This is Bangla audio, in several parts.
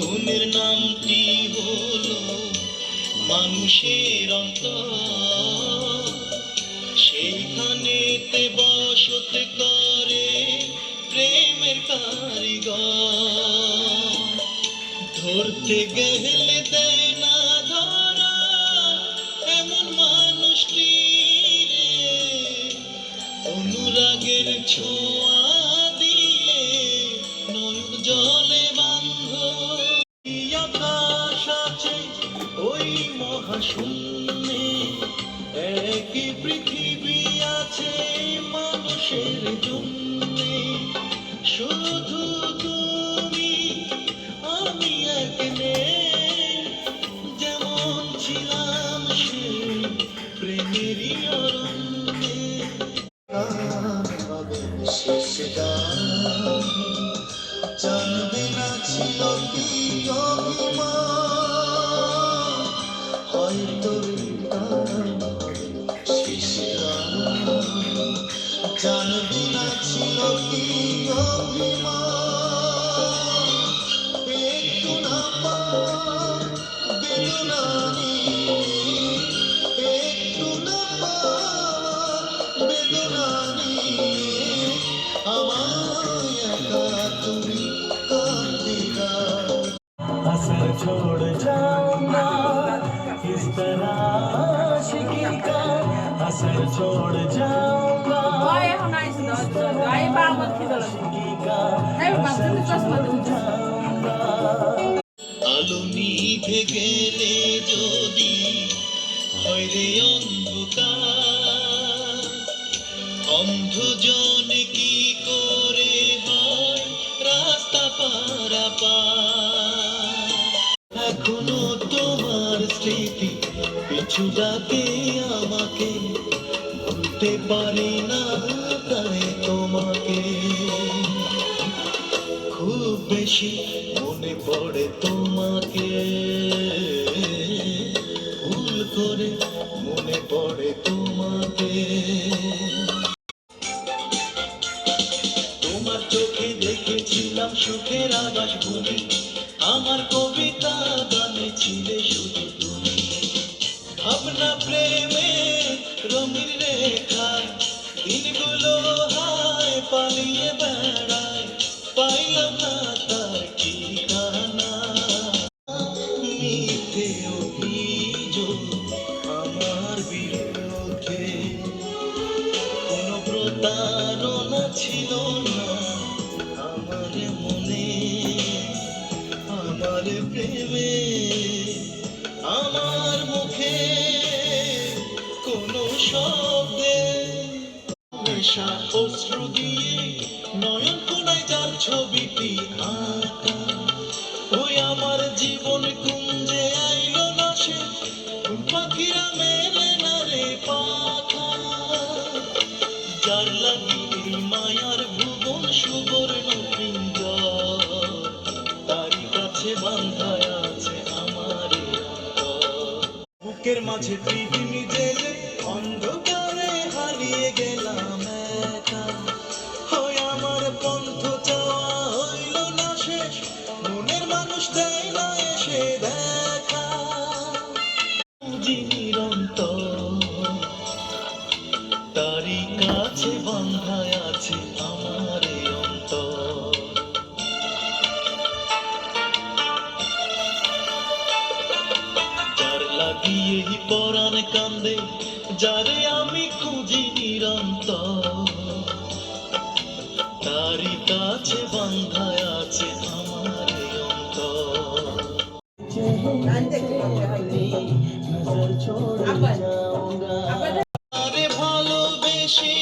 মনের নামটি হলো মানুষের অন্তর, সেইখানেতে বসত করে প্রেমের কারিগর। ধরতে গেলে দেয় না ধরা এমন মানুষটি রে, অনুরাগের ছোঁয়া দিয়ে নয়ন জলে বান্ধ। আকাশ আছে ওই মহাশূন্যে, একই পৃথিবী আছে মানুষের জন্যে। শুধু তুমি আমি একনে, যেমন ছিলাম সে প্রেমেরই অরণ্যে। শেষ গান জানবে না ছিল কি অভিমান, হয়তো শেষ গান জানবে না ছিল কি অভিমান। একটু না পাওয়ার বেদনা নিয়ে, একটু না পাওয়ার বেদনা নিয়ে আমায় একা তুমি कांदी दाओ। असर छोड़ जाऊंगा इस तरह आशिकी का, असर छोड़ जाऊंगा आशिकी का, আলো নিভে গেলে যদি হয় রে অন্ধকার, অন্ধজন কি করে হয় রাস্তা পারাপার। এখনো তোমার স্মৃতি পিছু ডাকে আমাকে, ভুলতে পারি না তাই তোমাকে। খুব বেশি মনে পড়ে তোমাকে, ভুল করে মনে পড়ে তোমাকে। তোমার চোখে দেখেছিলাম সুখের আকাশ ভূমি, আমার কবিতা গানে ছিলে শুধু তুমি। ভাবনা প্রেমে রঙিন রেখায় দিনগুলো হায় পালিয়ে বেড়ায়, পাইলাম না তার ঠিকানা। মিথ্যে অভিযোগ আমার বিরুদ্ধে, কোনো প্রতারণা ছিল না আমার মনে। আমার প্রেমে আমার মুখে কোনো শব্দে নেশা অশ্রু দিয়ে নয়ন কোনায় যার ছবিটি আঁকা, ওই আমার জীবন কুঞ্জে আইলো না সে, পাখিরা মেলে না রে পাখা। যার লাগি মায়ার ভুবন সুবর্ণ পিঞ্জর, তারই কাছে বাঁধা আছে আমার অন্তর। বুকের মাঝে পৃথিবী জেলে অন্ধকারে হারিয়ে গেলাম একা, ওই আমার পন্থ চাওয়া হইল না শেষ, মনের মানুষ দেয় না এসে দেখা। বুঝি নিরন্তর তারই কাছে বাঁধা আছে আমার অন্তর। যার লাগিয়ে পরাণ কান্দে, যারে আমি খুঁজি নিরন্তর, তারই কাছে বাঁধা আছে আমার অন্তর। আরে ভালোবেসে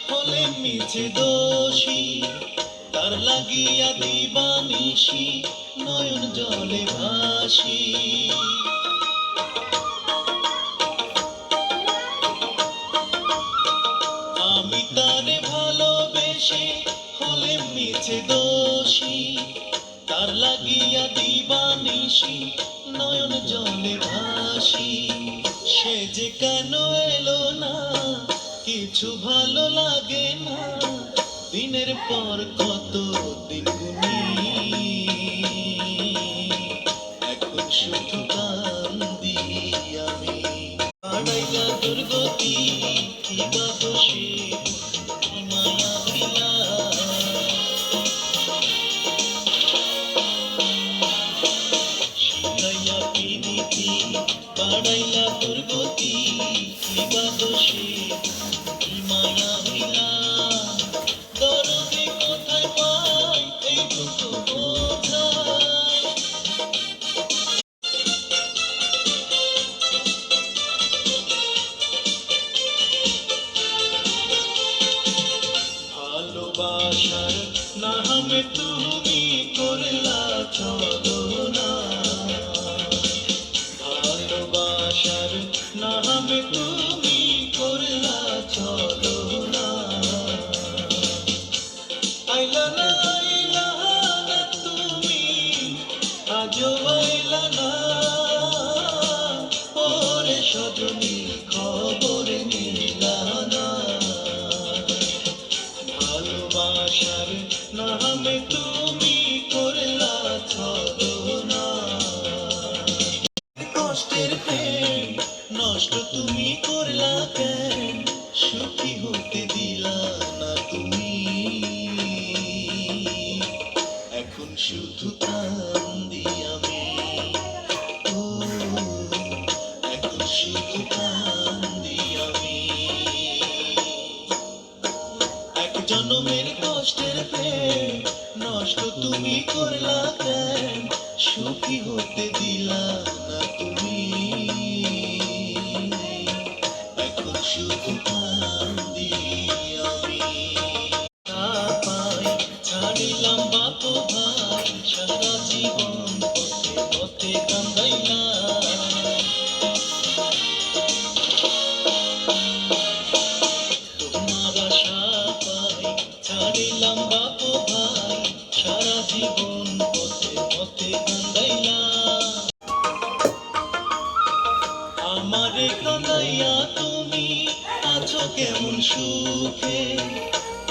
হলে মিছে দোষী, তার লাগিয়া দিবানিশি নয়ন জলে ভাসি। আমি তারে ভালোবেসে হলে মিছে দোষী, তার লাগিয়া দিবানিশি নয়ন জলে ভাসি। সে যে কেন এলো না কিছু ভালো লাগে না, দিনের পর কত দিন গুনি রজনী খবর নিলা না, ভালোবাসার নামে তুমি করলা ছলনা, কষ্টের প্রেম নষ্ট তুমি করলা কেন, সুখী হতে দিলা না তুমি, এখন শুধু কান্দি আমি, ও এখন শুধু কান্দি আমি, এক জন্মের কষ্টের প্রেম নষ্ট তুমি করলা কেন, সুখী হতে দিলা না তুমি, এখন শুধু কান্দি আমি, পাই ছাড়িলাম বাপ ভাই, সারা জীবন পথে পথে কান্দাইলাম, তোমার আশা পাই ছাড়িলাম বাপ ভাই, সারা জীবন পথে পথে কান্দাইলাম, আমারে কাঁদাইয়া তুমি আছো কেমন সুখে,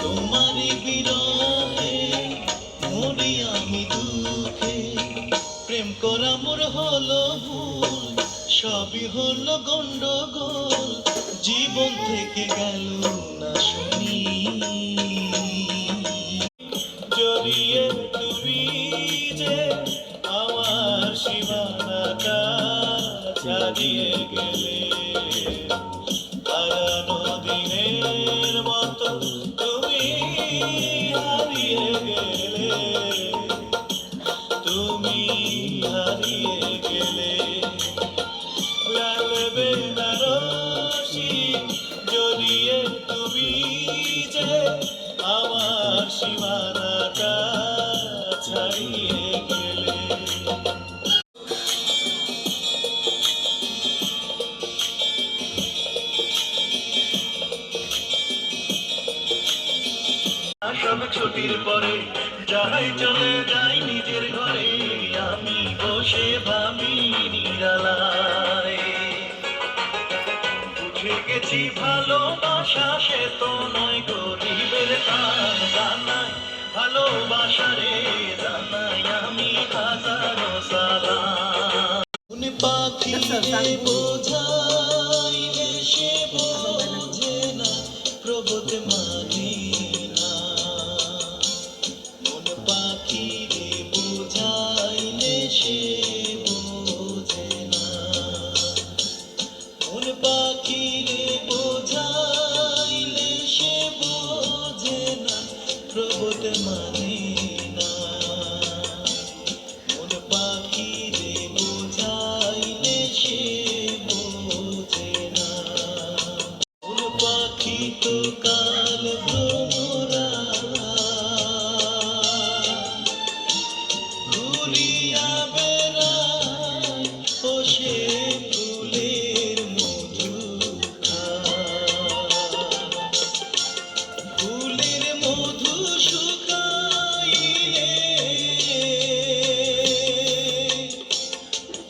তোমারই বিরহে মরি আমি দুঃখে, প্রেম করা মোর হলো ভুল, সবই হলো গন্ডগোল, জীবন থেকে গেল না শুনি, জড়িয়ে তুমি যে আমার সীমানাটা ছাড়িয়ে গেলে, হারানো দিনের মতো তুমি হারিয়ে গেলে, তুমি হারিয়ে গেলে, লাল বেনারসি জড়িয়ে তুমি যে আমার সীমানাটা ছাড়িয়ে গেলে, সব ছুটির পরে যাই চলে যাই নিজের ঘরে, আমি বসে ভাবি নিরালায়, বুঝে গেছি ভালোবাসা সে তো নয় গরিবের কান, জানাই ভালোবাসা রে জানাই আমি হাজারো সালাম, কোন পাখি বোঝাইলে সে বোঝে না প্রবোধ মানে না, কোন পাখি বোঝাইলে সে বোঝে না, কোন পাখি বোঝাইলে সে বোঝে না প্রবোধ মানে না, কোন পাখি বোঝাইলে সে বোঝে না, কোন পাখি তো কাল ভ্রমরা ঘুরিয়া বেড়ায়, ও সে ফুলের মধু খায়, ফুলের মধু শুকাইলে,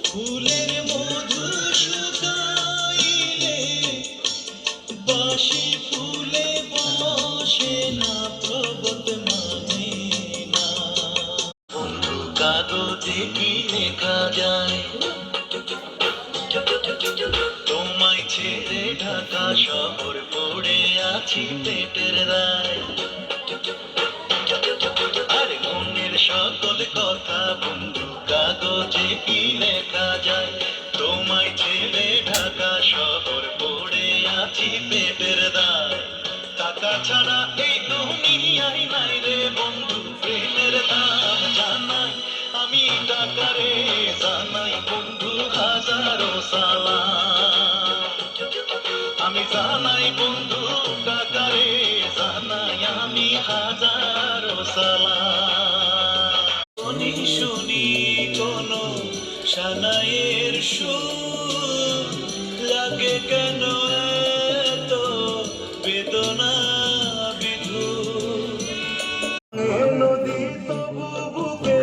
ফুলের মধু শুকাইলে, বাসি ফুলে বসে না প্রবোধ মানে না, বন্ধু কাগজে কি লেখা যায়, তোমায় ছেড়ে ঢাকা শহর পড়ে আছি পেটের দায়, আর মনের সকল কথা বন্ধু কাগজে কি লেখা যায়, তোমায় ছেড়ে ঢাকা শহর পড়ে আছি পেটের দায়, টাকা ছাড়া এই দুনিয়ায় নাই রে বন্ধু প্রেমের দাম জানাই আমি, টাকারে জানাই বন্ধু হাজারো সালাম, আমি জানাই বন্ধু টাকারে জানাই আমি হাজারো সালাম, শুনি শুনি কোন সানাইয়ের সুর, লাগে কেন এত বেদনা বিধুর, নদী তবু বুকে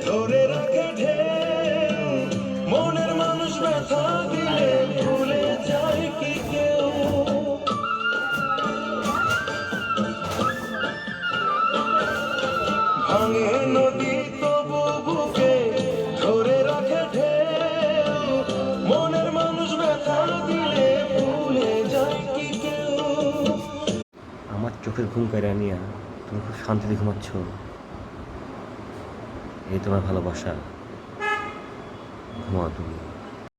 ধরে রাখে ঢেউ, মনের মানুষ ব্যথা দিলে ভুলে চোখের ঘুম কেড়ে নিয়া তুমি খুব শান্তিতে ঘুমাচ্ছ। এই তোমার ভালোবাসা। ঘুমাও তুমি।